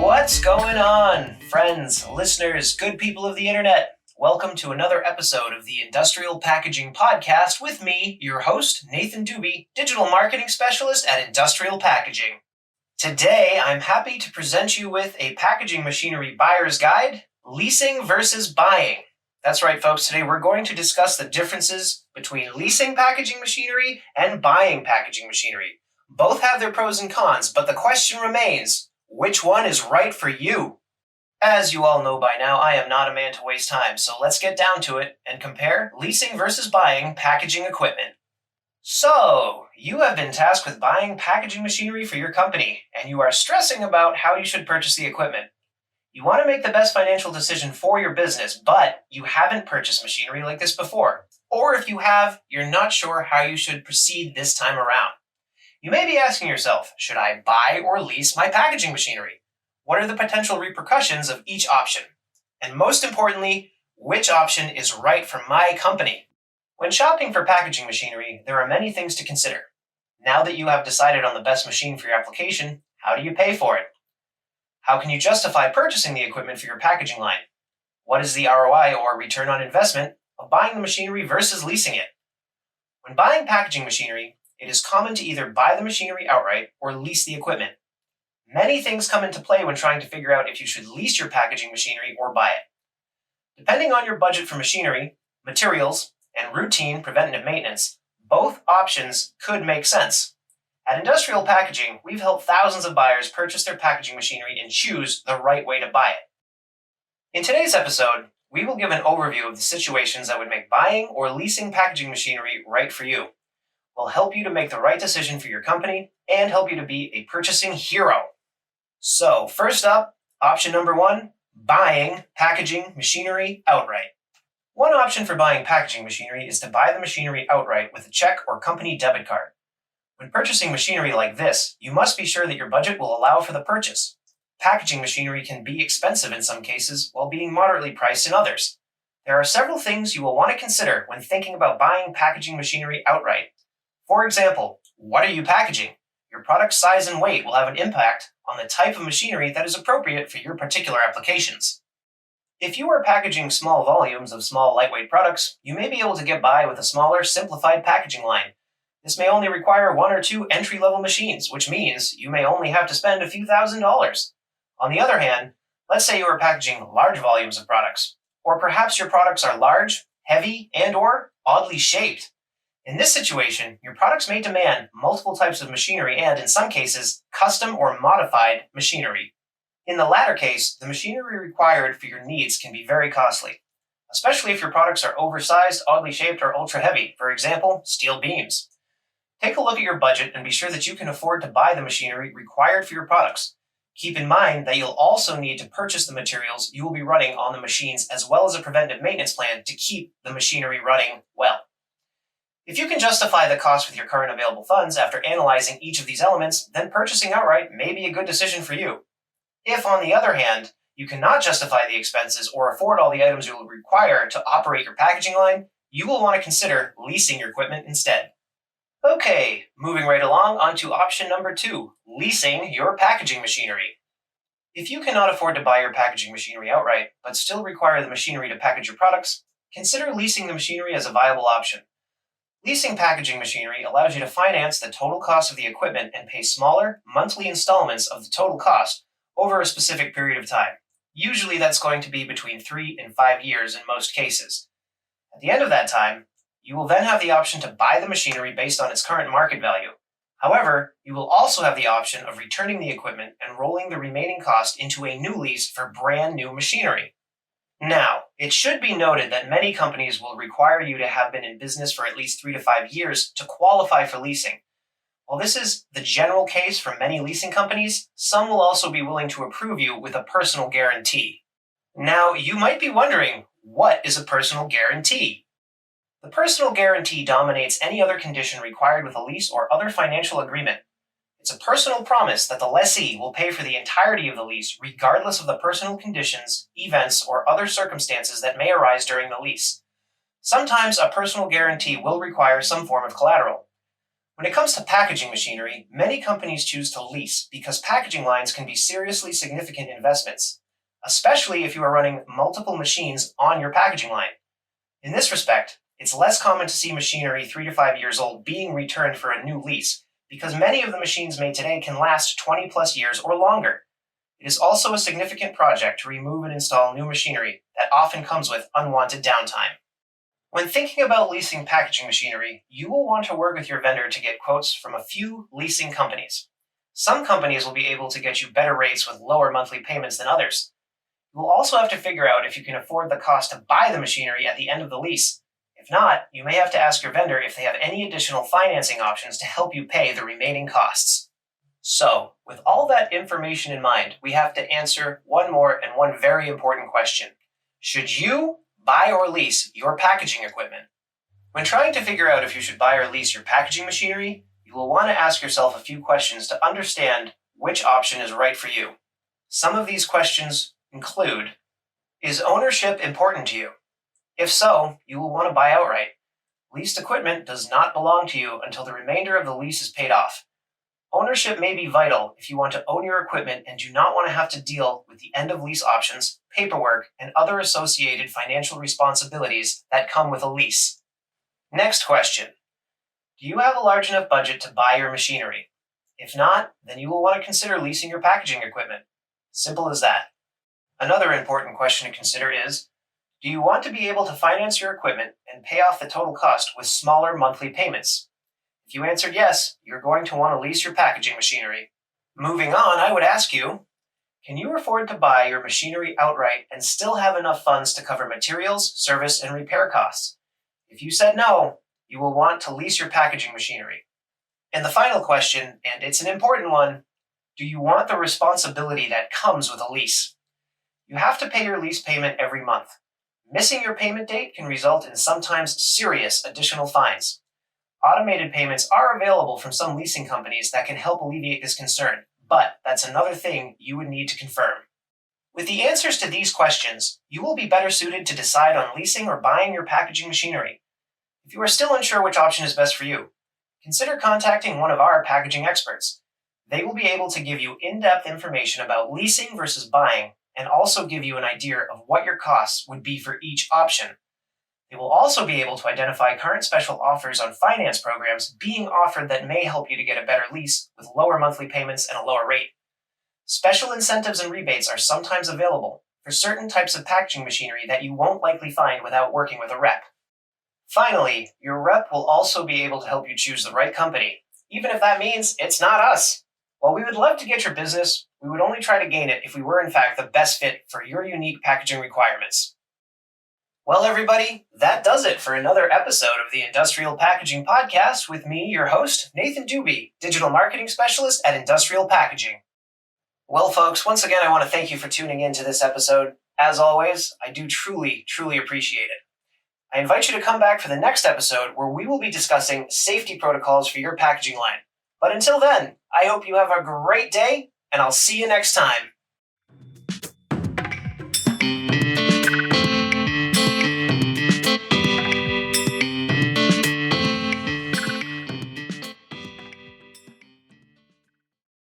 What's going on, friends, listeners, good people of the internet? Welcome to another episode of the Industrial Packaging Podcast with me, your host, Nathan Dube, Digital Marketing Specialist at Industrial Packaging. Today, I'm happy to present you with a packaging machinery buyer's guide, leasing versus buying. That's right, folks. Today, we're going to discuss the differences between leasing packaging machinery and buying packaging machinery. Both have their pros and cons, but the question remains, which one is right for you? As you all know by now, I am not a man to waste time, so let's get down to it and compare leasing versus buying packaging equipment. So, you have been tasked with buying packaging machinery for your company, and you are stressing about how you should purchase the equipment. You want to make the best financial decision for your business, but you haven't purchased machinery like this before. Or if you have, you're not sure how you should proceed this time around. You may be asking yourself, should I buy or lease my packaging machinery? What are the potential repercussions of each option? And most importantly, which option is right for my company? When shopping for packaging machinery, there are many things to consider. Now that you have decided on the best machine for your application, how do you pay for it? How can you justify purchasing the equipment for your packaging line? What is the ROI or return on investment of buying the machinery versus leasing it? When buying packaging machinery, it is common to either buy the machinery outright or lease the equipment. Many things come into play when trying to figure out if you should lease your packaging machinery or buy it. Depending on your budget for machinery, materials, and routine preventative maintenance, both options could make sense. At Industrial Packaging, we've helped thousands of buyers purchase their packaging machinery and choose the right way to buy it. In today's episode, we will give an overview of the situations that would make buying or leasing packaging machinery right for you. We'll help you to make the right decision for your company and help you to be a purchasing hero. So, first up, option number 1, buying packaging machinery outright. One option for buying packaging machinery is to buy the machinery outright with a check or company debit card. When purchasing machinery like this, you must be sure that your budget will allow for the purchase. Packaging machinery can be expensive in some cases while being moderately priced in others. There are several things you will want to consider when thinking about buying packaging machinery outright. For example, what are you packaging? Your product's size and weight will have an impact on the type of machinery that is appropriate for your particular applications. If you are packaging small volumes of small lightweight products, you may be able to get by with a smaller, simplified packaging line. This may only require 1 or 2 entry-level machines, which means you may only have to spend a few $1,000s. On the other hand, let's say you are packaging large volumes of products, or perhaps your products are large, heavy, and/or oddly shaped. In this situation, your products may demand multiple types of machinery and, in some cases, custom or modified machinery. In the latter case, the machinery required for your needs can be very costly, especially if your products are oversized, oddly shaped, or ultra-heavy, for example, steel beams. Take a look at your budget and be sure that you can afford to buy the machinery required for your products. Keep in mind that you'll also need to purchase the materials you will be running on the machines as well as a preventive maintenance plan to keep the machinery running well. If you can justify the cost with your current available funds after analyzing each of these elements, then purchasing outright may be a good decision for you. If, on the other hand, you cannot justify the expenses or afford all the items you will require to operate your packaging line, you will want to consider leasing your equipment instead. Okay, moving right along onto option number 2, leasing your packaging machinery. If you cannot afford to buy your packaging machinery outright, but still require the machinery to package your products, consider leasing the machinery as a viable option. Leasing packaging machinery allows you to finance the total cost of the equipment and pay smaller, monthly installments of the total cost over a specific period of time. Usually that's going to be between 3 and 5 years in most cases. At the end of that time, you will then have the option to buy the machinery based on its current market value. However, you will also have the option of returning the equipment and rolling the remaining cost into a new lease for brand new machinery. Now, it should be noted that many companies will require you to have been in business for at least 3 to 5 years to qualify for leasing. While this is the general case for many leasing companies, some will also be willing to approve you with a personal guarantee. Now, you might be wondering, what is a personal guarantee? The personal guarantee dominates any other condition required with a lease or other financial agreement. It's a personal promise that the lessee will pay for the entirety of the lease, regardless of the personal conditions, events, or other circumstances that may arise during the lease. Sometimes a personal guarantee will require some form of collateral. When it comes to packaging machinery, many companies choose to lease because packaging lines can be seriously significant investments, especially if you are running multiple machines on your packaging line. In this respect, it's less common to see machinery 3 to 5 years old being returned for a new lease because many of the machines made today can last 20 plus years or longer. It is also a significant project to remove and install new machinery that often comes with unwanted downtime. When thinking about leasing packaging machinery, you will want to work with your vendor to get quotes from a few leasing companies. Some companies will be able to get you better rates with lower monthly payments than others. You will also have to figure out if you can afford the cost to buy the machinery at the end of the lease. If not, you may have to ask your vendor if they have any additional financing options to help you pay the remaining costs. So, with all that information in mind, we have to answer one more and one very important question. Should you buy or lease your packaging equipment? When trying to figure out if you should buy or lease your packaging machinery, you will want to ask yourself a few questions to understand which option is right for you. Some of these questions include: is ownership important to you? If so, you will want to buy outright. Leased equipment does not belong to you until the remainder of the lease is paid off. Ownership may be vital if you want to own your equipment and do not want to have to deal with the end of lease options, paperwork, and other associated financial responsibilities that come with a lease. Next question. Do you have a large enough budget to buy your machinery? If not, then you will want to consider leasing your packaging equipment. Simple as that. Another important question to consider is, do you want to be able to finance your equipment and pay off the total cost with smaller monthly payments? If you answered yes, you're going to want to lease your packaging machinery. Moving on, I would ask you, can you afford to buy your machinery outright and still have enough funds to cover materials, service, and repair costs? If you said no, you will want to lease your packaging machinery. And the final question, and it's an important one, do you want the responsibility that comes with a lease? You have to pay your lease payment every month. Missing your payment date can result in sometimes serious additional fines. Automated payments are available from some leasing companies that can help alleviate this concern, but that's another thing you would need to confirm. With the answers to these questions, you will be better suited to decide on leasing or buying your packaging machinery. If you are still unsure which option is best for you, consider contacting one of our packaging experts. They will be able to give you in-depth information about leasing versus buying and also give you an idea of what your costs would be for each option. They will also be able to identify current special offers on finance programs being offered that may help you to get a better lease with lower monthly payments and a lower rate. Special incentives and rebates are sometimes available for certain types of packaging machinery that you won't likely find without working with a rep. Finally, your rep will also be able to help you choose the right company, even if that means it's not us. While we would love to get your business, we would only try to gain it if we were in fact the best fit for your unique packaging requirements. Well, everybody, that does it for another episode of the Industrial Packaging Podcast with me, your host, Nathan Dube, Digital Marketing Specialist at Industrial Packaging. Well, folks, once again, I want to thank you for tuning in to this episode. As always, I do truly appreciate it. I invite you to come back for the next episode where we will be discussing safety protocols for your packaging line. But until then, I hope you have a great day, and I'll see you next time.